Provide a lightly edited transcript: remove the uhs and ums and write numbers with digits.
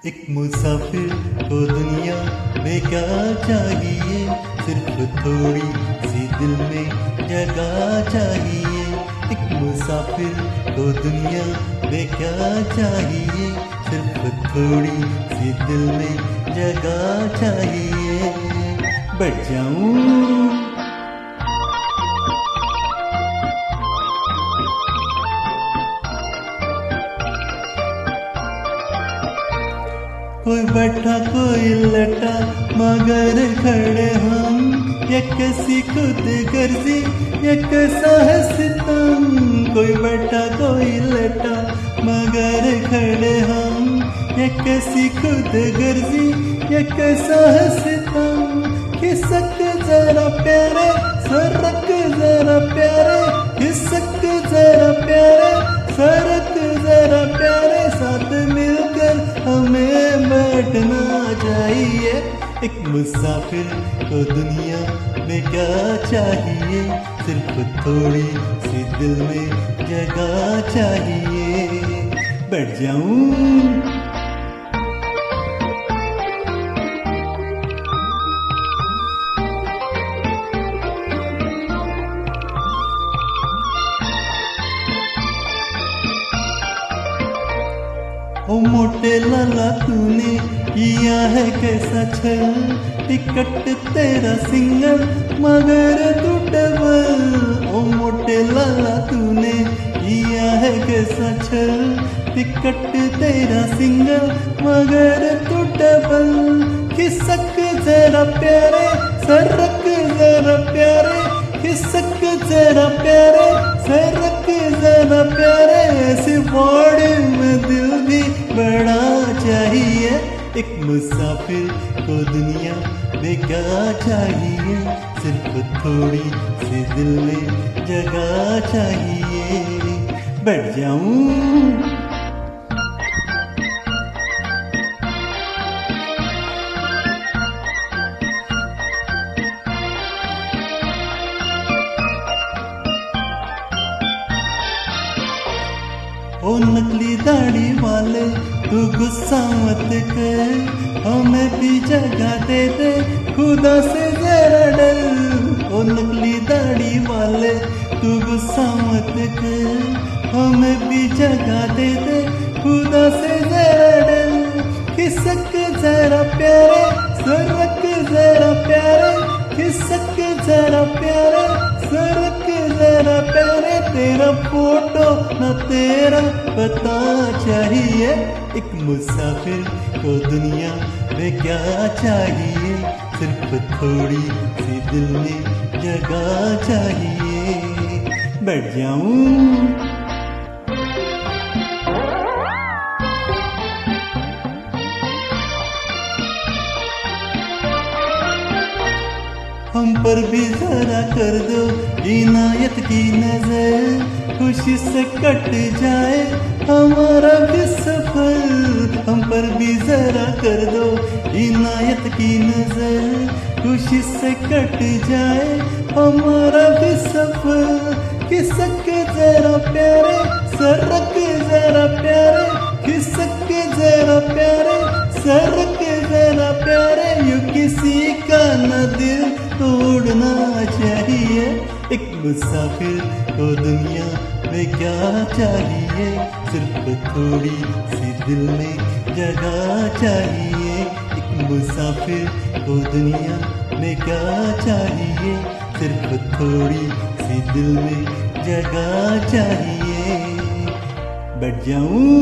एक मुसाफिर को दुनिया में क्या चाहिए, सिर्फ थोड़ी सी दिल में जगह चाहिए। एक मुसाफिर को दुनिया में क्या चाहिए, सिर्फ थोड़ी सी दिल में जगह चाहिए। बैठ जाऊं कोई बैठा कोई लटा मगर खड़े हम, ये किसी खुद गर्जी ये कैसा है सितम। कोई बैठा कोई लटा मगर खड़े हम, ये किसी खुद गर्जी ये कैसा है सितम। खिसक जरा प्यारे सरक जरा प्यारे, खिसक जरा प्यारे सरक जरा प्यारे, साथ मिलकर हमें बैठना चाहिए। एक मुसाफिर को दुनिया में क्या चाहिए, सिर्फ थोड़ी सी दिल में जगह चाहिए। बैठ जाऊं ओ मोटे लाला तूने किया है कैसा छल, टिकट तेरा सिंगल मगर तू डबल। ओ मोटे लाला तूने किया है कैसा छल, टिकट तेरा सिंगल मगर तू डबल। खिसक जरा प्यारे सरक जरा प्यारे, खिसक जरा प्यारे सरक जरा प्यारे, ऐसी बॉडी में दिल भी बड़ा चाहिए। एक मुसाफिर को दुनिया में क्या चाहिए, सिर्फ थोड़ी सी दिल में जगह चाहिए। बैठ जाऊं ओ नकली दाढ़ी वाले तू गुस्सा मत कर, हमें भी जगह दे दे खुदा से जरा डर। ओ नकली दाढ़ी वाले तू गुस्सा मत कर, हमें भी जगह दे दे खुदा से जरा डर। खिसक जरा प्यारे सरक जरा प्यारे, खिसक जरा प्यारे सरक जरा प्यारे, तेरा फोटो न तेरा पता चाहिए। एक मुसाफिर को दुनिया में क्या चाहिए, सिर्फ थोड़ी सी दिल में जगह चाहिए। बैठ जाऊं हम पर भी जरा कर दो इनायत की नजर, खुशी से कट जाए हमारा भी सफर। हम पर भी जरा कर दो इनायत की नजर, खुशी से कट जाए हमारा भी सफर। खिसक जरा प्यारे सरक जरा प्यारे, खिसक जरा प्यारे सरक जरा प्यारे, यू किसी का न दिल तोड़ना चाहिए। एक मुसाफिर को दुनिया में क्या चाहिए, सिर्फ थोड़ी सी दिल में जगह चाहिए। एक मुसाफिर को दुनिया में क्या चाहिए, सिर्फ थोड़ी सी दिल में जगह चाहिए। बैठ जाऊं